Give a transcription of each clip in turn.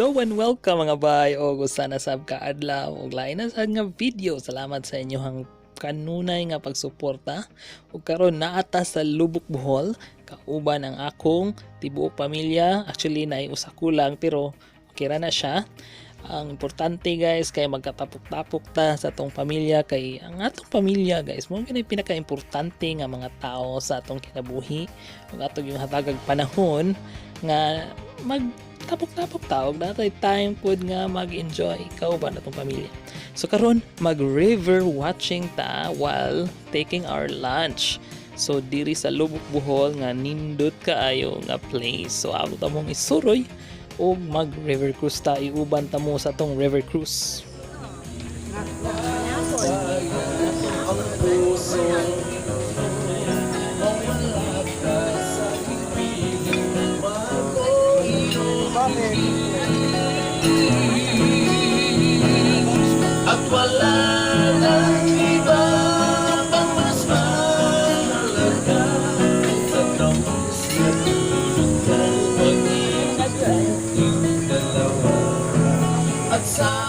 Hello and welcome mga bay o gusto na sab kaadlaw og lain na sad nga video. Salamat sa inyong kanunay nga pagsuporta. Ug karon naata sa Lubuk Bohol kauban ang akong tibuok pamilya. Actually naay usa kulang pero okay ra na siya. Ang importante guys kay magkatapok-tapok ta sa atong pamilya kay ang atong pamilya guys mo gani pinaka-importante nga mga tao sa atong kinabuhi. Ug atong yung hatagag panahon nga tapok-tapok tawag natay time pod nga mag-enjoy ikaw ba natong pamilya. So karon mag-river watching ta while taking our lunch. So diri sa Lubuk Bohol nga nindot kaayo nga place. So ako ta mong isuroy og mag-river cruise ta iuban ta mo sa tong river cruise. At wala nang iba pang mas mahalaga sa kamus na tulog ng pag-ibig dalawa. At sana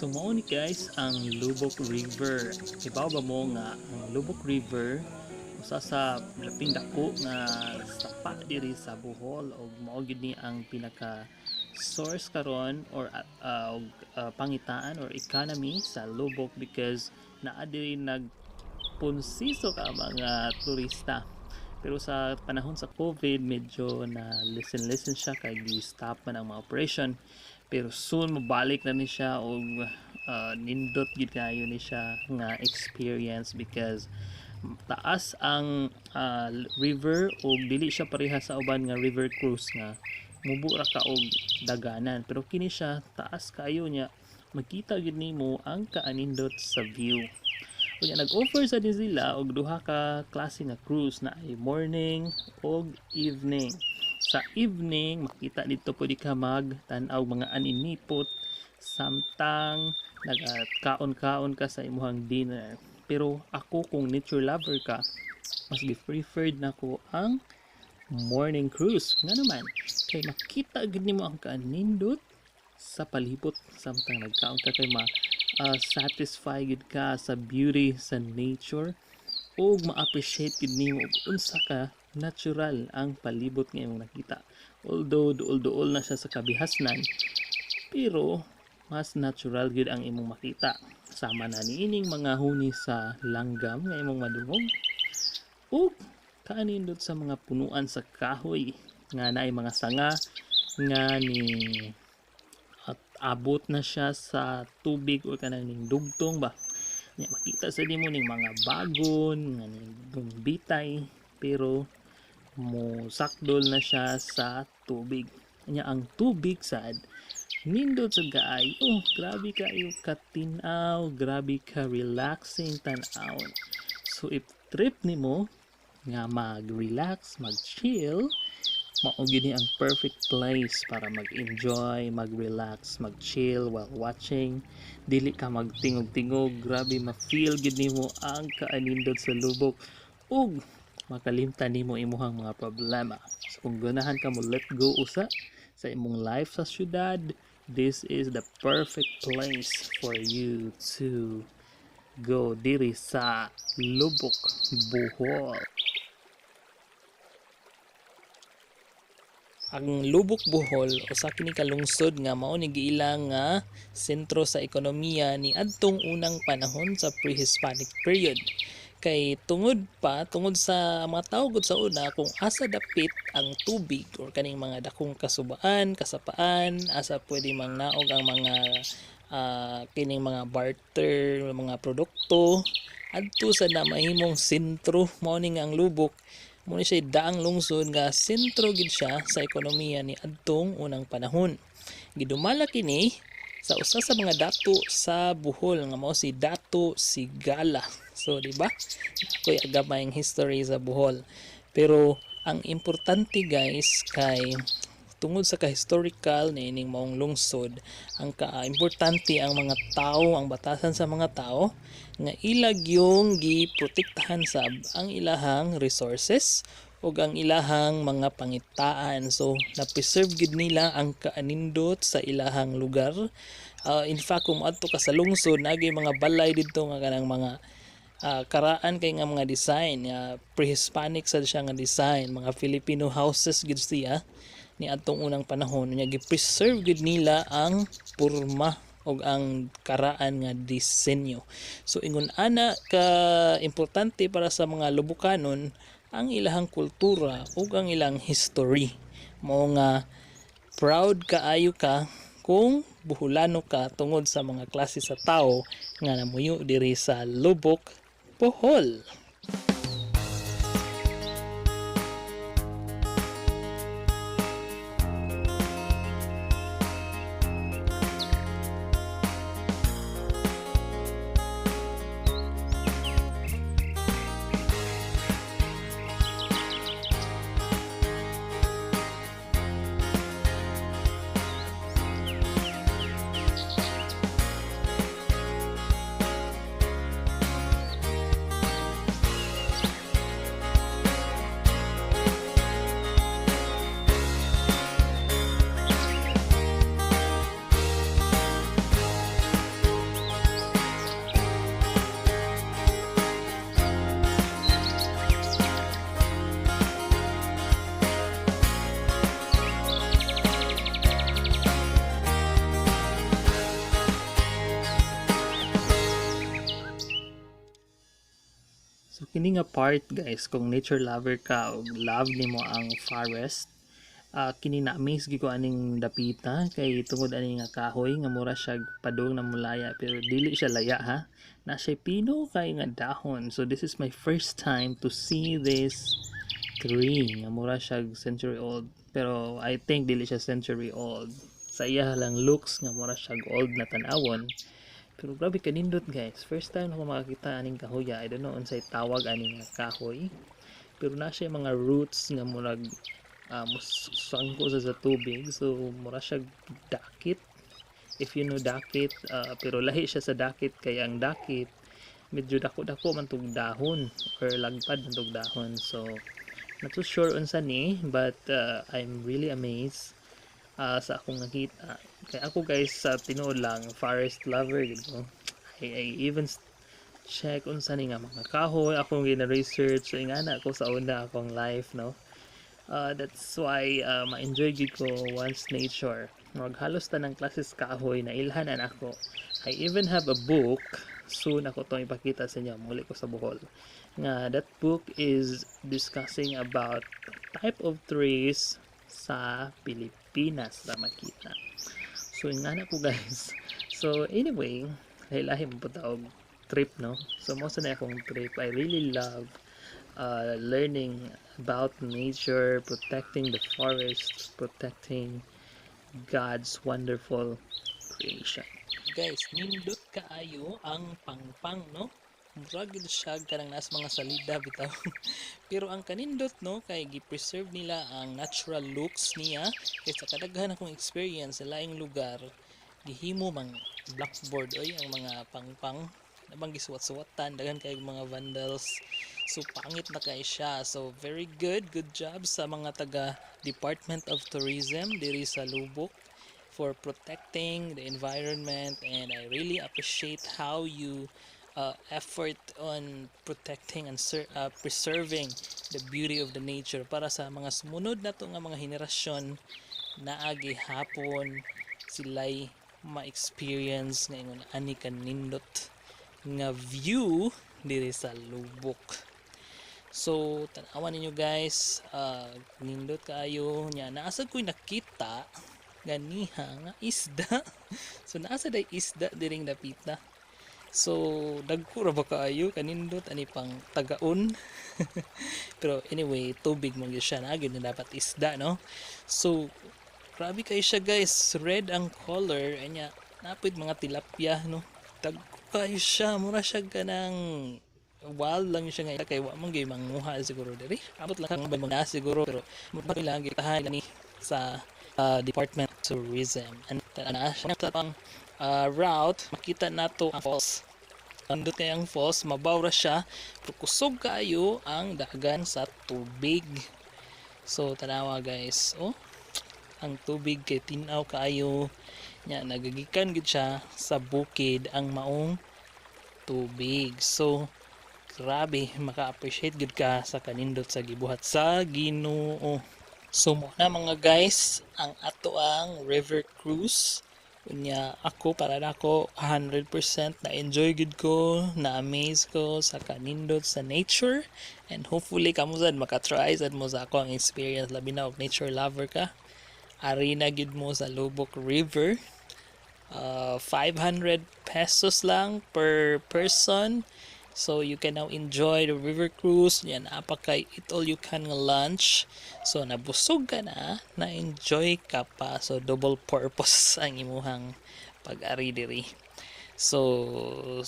So mao ni guys ang Lubuk River. Ibaw ba mo nga ang Lubuk River usa sa laping dako nga sapa diri sa Bohol og mao gid ni ang pinaka source karon or pangitaan or economy sa Lubuk because naa diri nagpunsiso ka mga turista. Pero sa panahon sa COVID medyo na listen siya kay gi-stop man ang mga operation. Pero soon mabalik na ni siya og nindot gid kayo ni siya nga experience because taas ang river og dili siya pareha sa uban nga river cruise nga mubo ra ka og daganan pero kini siya taas kayo niya makita gid nimo ang kaanindot sa view. Unya nag-offer sa din sila og duha ka klase nga cruise na ay morning og evening. Sa evening makita dito pwede ka magtan-aw mga aninipot samtang nagkaon-kaon ka sa imuhang dinner. Pero ako kung nature lover ka, mas preferred nako ang morning cruise. Nga naman, kay makita gid nimo ang kanindot sa palibot samtang nagkaon ka kay satisfy gid ka sa beauty sa nature ug ma-appreciate gid nimo og unsa ka natural ang palibot nga imong nakita. Although duol-duol na siya sa kabihasnan, pero mas natural gid ang imong makita. Sama na niining mga huni sa langgam nga imong madungog ug kaanindot sa mga punuan sa kahoy nga naay mga sanga nga ni at abot na siya sa tubig o kanang ning dugtong ba. Nya makita sa nimo ning mga bagon nga ning bitay pero mo sakdol na siya sa tubig. Nya ang tubig sad nindot sa gaay. Oh, grabe kayo katinaw, grabe ka relaxing tan-aw. So if trip nimo nga mag-relax, mag-chill, mao gid ang perfect place para mag-enjoy, mag-relax, mag-chill while watching. Dili ka magtingog-tingog, grabe ma-feel gid nimo ang kaanindot sa lubok ug makalimtan nimo imuhang mga problema. So kung ganahan ka mo let go usa, sa imong life sa syudad, this is the perfect place for you to go diri sa Lubok, Bohol. Ang Lubok, Bohol usa kini ka lungsod nga mao ni giilang nga sentro sa ekonomiya ni adtong unang panahon sa pre-Hispanic period. Kay tungod sa mga tao gud sa una kung asa dapit ang tubig or kaning mga dakong kasubaan, kasapaan, asa pwede mangnaog ang mga kining mga barter, mga produkto adto sa na mahimong sentro mao ni nga ang Lubok. Muna siya daang lungsod nga sentro gid siya sa ekonomiya ni adtong unang panahon. Gidumala kini sa usa sa mga dato sa Bohol nga mao si Dato Sigala. So di ba? Ako'y agamayng history sa Bohol. Pero ang importante guys kay tungod sa ka-historical na ining maong lungsod, ang ka-importante ang mga tao, ang batasan sa mga tao nga ilag yung giprotektahan sab ang ilahang resources ug ang ilahang mga pangitaan. So na-preserve gid nila ang kaanindot sa ilahang lugar. In fact kung adto ka sa lungsod nagay mga balay didto nga kanang mga karaan kay nga mga design pre-Hispanic sad siya nga design, mga Filipino houses gid siya ni adtong unang panahon nya gi-preserve gid nila ang porma og ang karaan nga disenyo. So ingon ana ka importante para sa mga Lubukanon ang ilahang kultura ug ang ilang history. Mao nga proud kaayo ka kung Buholano ka tungod sa mga klase sa tao nga namuyo diri sa Lubok, Bohol. So kini nga part guys kung nature lover ka ug love nimo ang forest, kini na-amaze gyud ko aning dapita kay tungod ani nga kahoy nga mura siya padung na mulaya pero dili siya laya ha. Na siya pino kay nga dahon. So this is my first time to see this tree nga mura siya century old pero I think dili siya century old. Sa iya lang looks nga mura siya old na tan-awon. Pero grabe kanindot guys. First time ako makakita aning kahoya. I don't know unsay tawag aning kahoy. Pero na siya mga roots nga murag musangko sa tubig. So mura siya dakit. If you know dakit, pero lahi siya sa dakit kaya ang dakit medyo dako-dako man tug dahon or lagpad man tug dahon. So not too sure unsa ni but I'm really amazed sa akong nakita. Kaya ako guys sa tinuod lang forest lover gid ko. I even check unsa ni nga mga kahoy akong gina-research so ingana ako sa una akong life no. That's why ma-enjoy gid ko once nature. Maghalos tanang klases kahoy na ilhanan ako. I even have a book soon ako tong ipakita sa inyo muli ko sa Bohol. Nga that book is discussing about type of trees sa Pilipinas na makita. So ingana ko guys. So anyway, lahi mo po taog trip no. So most na akong trip. I really love learning about nature, protecting the forest, protecting God's wonderful creation. Guys, nindot kaayo ang pangpang no. Murag gid siya kanang nas mga salida bitaw. Pero ang kanindot no kay gi-preserve nila ang natural looks niya kay sa kadaghan akong experience sa laing lugar gihimo mang blackboard oy ang mga pangpang nabang gisuwat-suwatan daghan kay mga vandals. So pangit na kay siya. So very good job sa mga taga Department of Tourism diri sa Lubok for protecting the environment, and I really appreciate how you effort on protecting and preserving the beauty of the nature para sa mga sumunod na to nga mga henerasyon na agi hapon sila'y ma-experience ngayon ani kanindot nga view diri sa Lubok. So tanawan ninyo guys, nindot kaayo nya, naasad ko'y nakita ganiha nga isda. So naasa day isda diring dapita. So dagko ra ba kaayo kanindot ani pang tagaon. Pero anyway, tubig man gyud siya, na gyud na dapat isda, no? So grabe kay siya guys, red ang color anya, napid mga tilapia, no? Dagko kayo siya, mura siya ganang wild lang siya ngayon kay wa man gyud manguha siguro diri. Abot lang kang mga siguro, pero mura lang gyud tahan ni sa Department of Tourism. And na siya pang route, makita nato ang falls. Andot kay ang falls, mabaw ra siya, pero kusog kayo ang dagan sa tubig. So tanawa guys, oh, ang tubig kay tinaw kaayo nya, nagagikan gid siya sa bukid ang maong tubig. So grabe, maka-appreciate gud ka sa kanindot sa gibuhat sa Ginoo. So muna mga guys, ang ato ang river cruise. Kunya ako, para nako 100% na enjoy gud ko, na amaze ko sa kanindot sa nature, and hopefully kamo sad maka-try sad mo sa ako ang experience, labi na og nature lover ka. Ari na gid mo sa Lubok River. 500 pesos lang per person. So you can now enjoy the river cruise. Yan, apakay it all you can lunch. So nabusog ka na enjoy ka pa. So double purpose ang imuhang pag-ari diri. So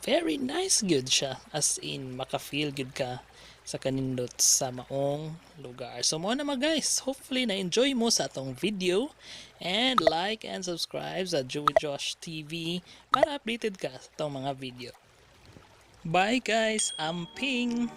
very nice good siya. As in maka-feel good ka sa kanindot sa maong lugar. So mo na mga guys, hopefully na enjoy mo sa atong video, and like and subscribe sa Joey Josh TV para updated ka sa atong mga video. Bye guys, amping!